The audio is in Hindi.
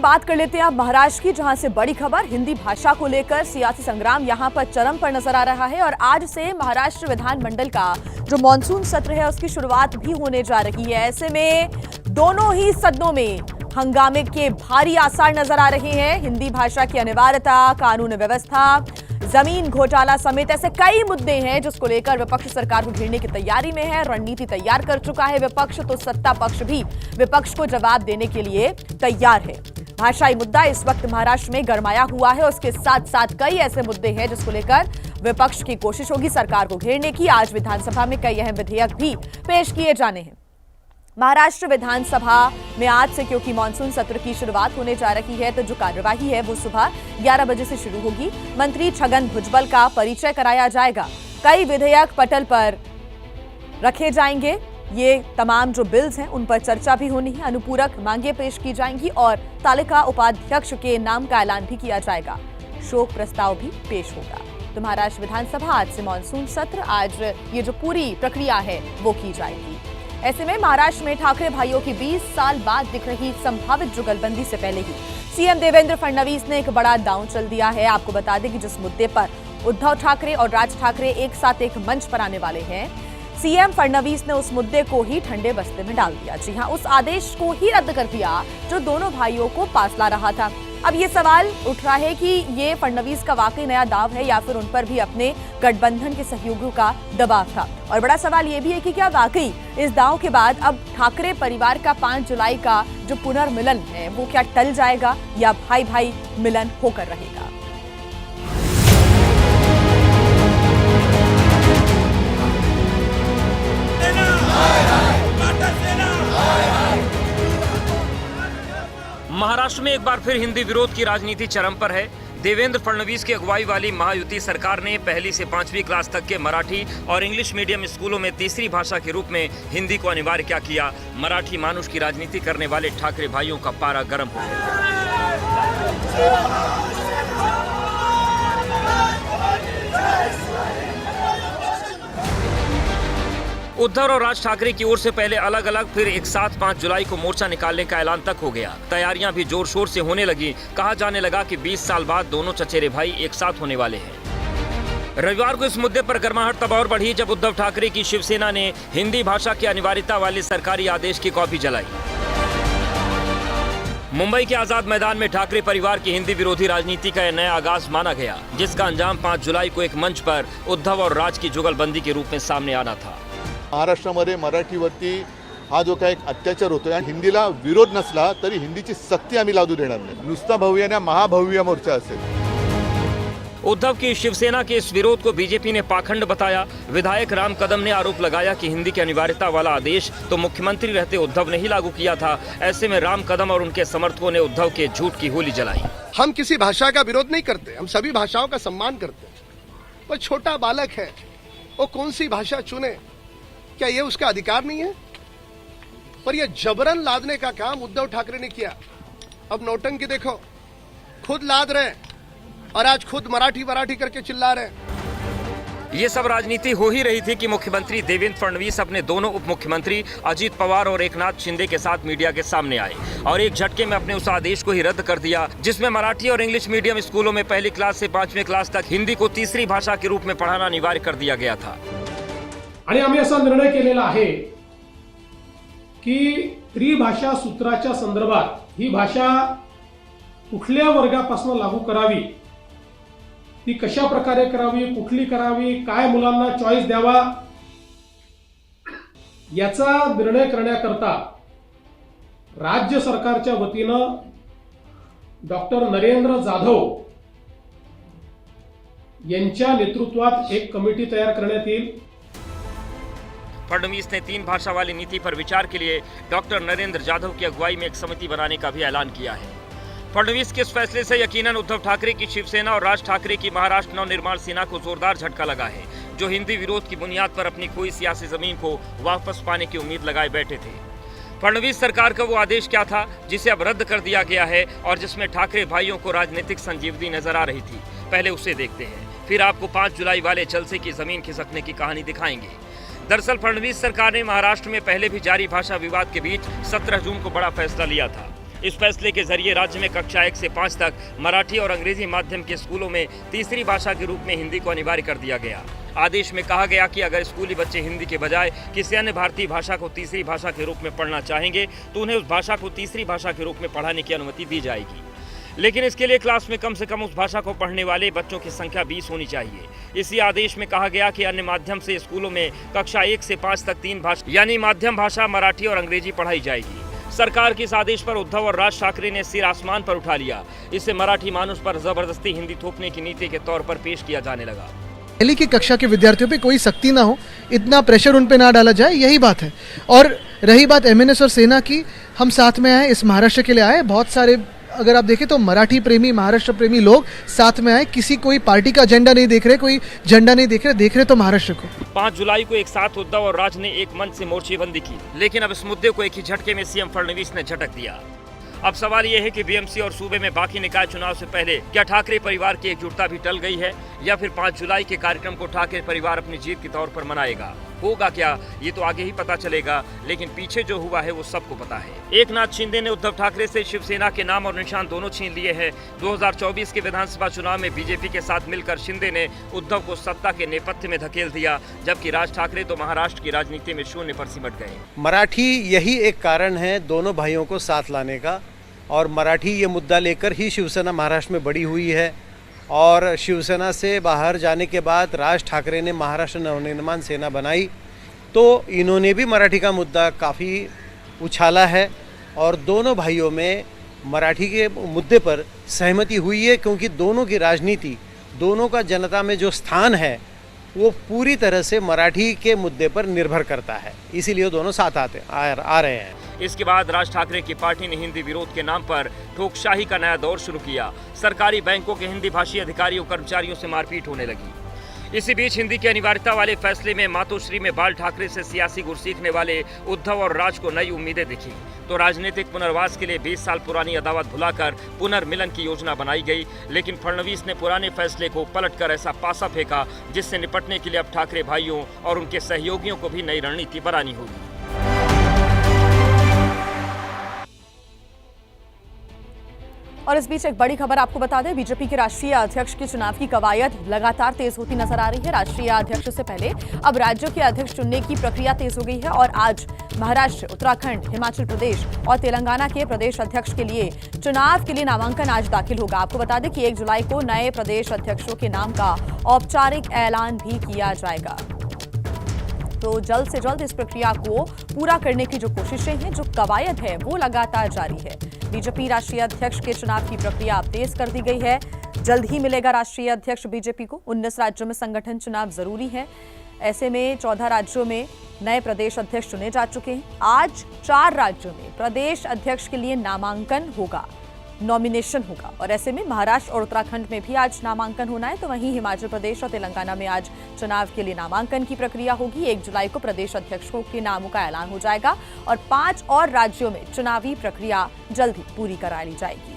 बात कर लेते हैं अब महाराष्ट्र की, जहां से बड़ी खबर हिंदी भाषा को लेकर सियासी संग्राम यहां पर चरम पर नजर आ रहा है। और आज से महाराष्ट्र विधानमंडल का जो मॉनसून सत्र है उसकी शुरुआत भी होने जा रही है। ऐसे में दोनों ही सदनों में हंगामे के भारी आसार नजर आ रहे हैं। हिंदी भाषा की अनिवार्यता, कानून व्यवस्था, जमीन घोटाला समेत ऐसे कई मुद्दे हैं जिसको लेकर विपक्ष सरकार को घेरने की तैयारी में है। रणनीति तैयार कर चुका है विपक्ष, तो सत्ता पक्ष भी विपक्ष को जवाब देने के लिए तैयार है। भाषाई मुद्दा इस वक्त महाराष्ट्र में गरमाया हुआ है। उसके साथ साथ कई ऐसे मुद्दे हैं जिसको लेकर विपक्ष की कोशिश होगी सरकार को घेरने की। आज विधानसभा में कई अहम विधेयक भी पेश किए जाने हैं। महाराष्ट्र विधानसभा में आज से क्योंकि मानसून सत्र की शुरुआत होने जा रही है, तो जो कार्यवाही है वो सुबह 11 बजे से शुरू होगी। मंत्री छगन भुजबल का परिचय कराया जाएगा। कई विधेयक पटल पर रखे जाएंगे। ये तमाम जो बिल्स हैं उन पर चर्चा भी होनी है। अनुपूरक मांगे पेश की जाएंगी और तालिका उपाध्यक्ष के नाम का ऐलान भी किया जाएगा। शोक प्रस्ताव भी पेश होगा। तो महाराष्ट्र विधानसभा आज से मानसून सत्र, आज ये जो पूरी प्रक्रिया है वो की जाएगी। ऐसे में महाराष्ट्र में ठाकरे भाइयों की 20 साल बाद दिख रही संभावित जुगलबंदी से पहले ही सीएम देवेंद्र फडणवीस ने एक बड़ा दांव चल दिया है। आपको बता दें कि जिस मुद्दे पर उद्धव ठाकरे और राज ठाकरे एक साथ एक मंच पर आने वाले हैं, सीएम फडणवीस ने उस मुद्दे को ही ठंडे बस्ते में डाल दिया। जी हां, उस आदेश को ही रद्द कर दिया जो दोनों भाइयों को पास ला रहा था। अब ये सवाल उठ रहा है कि ये फडणवीस का वाकई नया दाव है या फिर उन पर भी अपने गठबंधन के सहयोगियों का दबाव था। और बड़ा सवाल ये भी है कि क्या वाकई इस दाव के बाद अब ठाकरे परिवार का 5 जुलाई का जो पुनर्मिलन है वो क्या टल जाएगा या भाई भाई मिलन होकर रहेगा। महाराष्ट्र में एक बार फिर हिंदी विरोध की राजनीति चरम पर है। देवेंद्र फडणवीस की अगुवाई वाली महायुति सरकार ने पहली से 5वीं क्लास तक के मराठी और इंग्लिश मीडियम स्कूलों में तीसरी भाषा के रूप में हिंदी को अनिवार्य क्या किया। मराठी मानुष की राजनीति करने वाले ठाकरे भाइयों का पारा गर्म हो गया। उद्धव और राज ठाकरे की ओर से पहले अलग अलग, फिर एक साथ 5 जुलाई को मोर्चा निकालने का ऐलान तक हो गया। तैयारियां भी जोर शोर से होने लगी। कहा जाने लगा कि 20 साल बाद दोनों चचेरे भाई एक साथ होने वाले हैं। रविवार को इस मुद्दे पर गर्माहट तब और बढ़ी जब उद्धव ठाकरे की शिवसेना ने हिंदी भाषा की अनिवार्यता वाले सरकारी आदेश की कॉपी जलाई। मुंबई के आजाद मैदान में ठाकरे परिवार की हिंदी विरोधी राजनीति का नया आगाज माना गया, जिसका अंजाम 5 जुलाई को एक मंच पर उद्धव और राज की जुगलबंदी के रूप में सामने आना था। महाराष्ट्रामध्ये मराठीवरती हा जो काही अत्याचार होतोय आणि हिंदीला विरोध नसला तरी हिंदीची सक्ती आम्ही लादू देणार नाही। नुसता भव्य ना महाभव्य मोर्चा असेल। उद्धव की शिवसेना के इस विरोध को बीजेपी ने पाखंड बताया। विधायक राम कदम ने आरोप लगाया कि हिंदी की अनिवार्यता वाला आदेश तो मुख्यमंत्री रहते उद्धव ने ही लागू किया था। ऐसे में राम कदम और उनके समर्थकों ने उद्धव के झूठ की होली जलाई। हम किसी भाषा का विरोध नहीं करते, हम सभी भाषाओं का सम्मान करते हैं। वो छोटा बालक है, वो कौन सी भाषा चुने, क्या ये उसका अधिकार नहीं है? पर यह जबरन लादने का काम उद्धव ठाकरे ने किया। अब नौटंकी देखो, खुद लाद रहे और आज खुद मराठी करके चिल्ला रहे। ये सब राजनीति हो ही रही थी कि मुख्यमंत्री देवेंद्र फडणवीस अपने दोनों उप मुख्यमंत्री अजीत पवार और एकनाथ शिंदे के साथ मीडिया के सामने आए और एक झटके में अपने उस आदेश को ही रद्द कर दिया जिसमें मराठी और इंग्लिश मीडियम स्कूलों में पहली क्लास से 5वीं क्लास तक हिंदी को तीसरी भाषा के रूप में पढ़ाना अनिवार्य कर दिया गया था। आणि आम्ही असा निर्णय केलेला आहे की त्रिभाषा सूत्राच्या संदर्भात ही भाषा कुठल्या वर्गापासून लागू करावी, ती कशा प्रकारे करावी, कुठली करावी, काय मुलांना चॉईस द्यावा, याचा निर्णय करण्याकरता राज्य सरकारच्या वतीनं डॉक्टर नरेंद्र जाधव यांच्या नेतृत्वात एक कमिटी तयार करण्यात येईल। फडणवीस ने 3 भाषा वाली नीति पर विचार के लिए डॉक्टर नरेंद्र जाधव की अगुवाई में एक समिति बनाने का भी ऐलान किया है। फडणवीस के इस फैसले से यकीनन उद्धव ठाकरे की शिवसेना और राज ठाकरे की महाराष्ट्र नवनिर्माण सेना को जोरदार झटका लगा है, जो हिंदी विरोध की बुनियाद पर अपनी खोई सियासी जमीन को वापस पाने की उम्मीद लगाए बैठे थे। फडणवीस सरकार का वो आदेश क्या था जिसे अब रद्द कर दिया गया है और जिसमें ठाकरे भाइयों को राजनीतिक संजीवनी नजर आ रही थी। पहले उसे देखते हैं, फिर आपको 5 जुलाई वाले जलसे की जमीन खिसकने की कहानी दिखाएंगे। दरअसल फडणवीस सरकार ने महाराष्ट्र में पहले भी जारी भाषा विवाद के बीच 17 जून को बड़ा फैसला लिया था। इस फैसले के जरिए राज्य में कक्षा 1 से 5 तक मराठी और अंग्रेजी माध्यम के स्कूलों में तीसरी भाषा के रूप में हिंदी को अनिवार्य कर दिया गया। आदेश में कहा गया कि अगर स्कूली बच्चे हिंदी के बजाय किसी अन्य भारतीय भाषा को तीसरी भाषा के रूप में पढ़ना चाहेंगे तो उन्हें उस भाषा को तीसरी भाषा के रूप में पढ़ाने की अनुमति दी जाएगी, लेकिन इसके लिए क्लास में कम से कम उस भाषा को पढ़ने वाले बच्चों की संख्या 20 होनी चाहिए। इसी आदेश में कहा गया कि अन्य माध्यम से स्कूलों में कक्षा 1 से 5 तक 3 भाषा यानी माध्यम भाषा मराठी और अंग्रेजी पढ़ाई जाएगी। सरकार के इस आदेश पर उद्धव और राज ठाकरे ने सिर आसमान पर उठा लिया। इसे मराठी मानुष पर जबरदस्ती हिंदी थोपने की नीति के तौर पर पेश किया जाने लगा। पहली की कक्षा के विद्यार्थियों पे कोई सख्ती ना हो, इतना प्रेशर उन पे ना डाला जाए, यही बात है। और रही बात एमएनएस और सेना की, हम साथ में आए, इस महाराष्ट्र के लिए आए। बहुत सारे अगर आप देखें तो मराठी प्रेमी, महाराष्ट्र प्रेमी लोग साथ में आए। किसी कोई पार्टी का एजेंडा नहीं देख रहे, कोई झंडा नहीं देख रहे तो महाराष्ट्र को। 5 जुलाई को एक साथ उद्धव और राज ने एक मंच से मोर्चेबंदी की, लेकिन अब इस मुद्दे को एक ही झटके में सीएम फडणवीस ने झटक दिया। अब सवाल यह है कि बीएमसी और सूबे में बाकी निकाय चुनाव से पहले क्या ठाकरे परिवार की एकजुटता भी टल गई है, या फिर 5 जुलाई के कार्यक्रम को ठाकरे परिवार अपनी जीत के तौर पर मनाएगा? होगा क्या, ये तो आगे ही पता चलेगा, लेकिन पीछे जो हुआ है वो सबको पता है। एकनाथ शिंदे ने उद्धव ठाकरे से शिवसेना के नाम और निशान दोनों छीन लिए हैं। 2024 के विधानसभा चुनाव में बीजेपी के साथ मिलकर शिंदे ने उद्धव को सत्ता के नेपथ्य में धकेल दिया, जबकि राज ठाकरे तो महाराष्ट्र की राजनीति में शून्य पर सिमट गए। मराठी यही एक कारण है दोनों भाइयों को साथ लाने का, और मराठी ये मुद्दा लेकर ही शिवसेना महाराष्ट्र में बड़ी हुई है। और शिवसेना से बाहर जाने के बाद राज ठाकरे ने महाराष्ट्र नवनिर्माण सेना बनाई, तो इन्होंने भी मराठी का मुद्दा काफ़ी उछाला है और दोनों भाइयों में मराठी के मुद्दे पर सहमति हुई है, क्योंकि दोनों की राजनीति, दोनों का जनता में जो स्थान है वो पूरी तरह से मराठी के मुद्दे पर निर्भर करता है, इसीलिए दोनों साथ आ रहे हैं। इसके बाद राज ठाकरे की पार्टी ने हिंदी विरोध के नाम पर ठोकशाही का नया दौर शुरू किया। सरकारी बैंकों के हिंदी भाषी अधिकारियों कर्मचारियों से मारपीट होने लगी। इसी बीच हिंदी की अनिवार्यता वाले फैसले में मातोश्री में बाल ठाकरे से सियासी गुर सीखने वाले उद्धव और राज को नई उम्मीदें दिखी, तो राजनीतिक पुनर्वास के लिए 20 साल पुरानी अदावत भुलाकर पुनर्मिलन की योजना बनाई गई। लेकिन फडणवीस ने पुराने फैसले को पलटकर ऐसा पासा फेंका जिससे निपटने के लिए अब ठाकरे भाइयों और उनके सहयोगियों को भी नई रणनीति बनानी होगी। और इस बीच एक बड़ी खबर आपको बता दें, बीजेपी के राष्ट्रीय अध्यक्ष के चुनाव की कवायद लगातार तेज होती नजर आ रही है। राष्ट्रीय अध्यक्ष से पहले अब राज्यों के अध्यक्ष चुनने की प्रक्रिया तेज हो गई है और आज महाराष्ट्र, उत्तराखंड, हिमाचल प्रदेश और तेलंगाना के प्रदेश अध्यक्ष के लिए चुनाव के लिए नामांकन आज दाखिल होगा। आपको बता दें कि 1 जुलाई को नए प्रदेश अध्यक्षों के नाम का औपचारिक ऐलान भी किया जाएगा। तो जल्द से जल्द इस प्रक्रिया को पूरा करने की जो कोशिशें हैं, जो कवायद है, वो लगातार जारी है। बीजेपी राष्ट्रीय अध्यक्ष के चुनाव की प्रक्रिया अब तेज कर दी गई है। जल्द ही मिलेगा राष्ट्रीय अध्यक्ष बीजेपी को। 19 राज्यों में संगठन चुनाव जरूरी है। ऐसे में 14 राज्यों में नए प्रदेश अध्यक्ष चुने जा चुके हैं। आज 4 राज्यों में प्रदेश अध्यक्ष के लिए नामांकन होगा, नॉमिनेशन होगा, और ऐसे में महाराष्ट्र और उत्तराखंड में भी आज नामांकन होना है। तो वहीं हिमाचल प्रदेश और तेलंगाना में आज चुनाव के लिए नामांकन की प्रक्रिया होगी। 1 जुलाई को प्रदेश अध्यक्षों के नामों का ऐलान हो जाएगा और 5 और राज्यों में चुनावी प्रक्रिया जल्द ही पूरी करा ली जाएगी।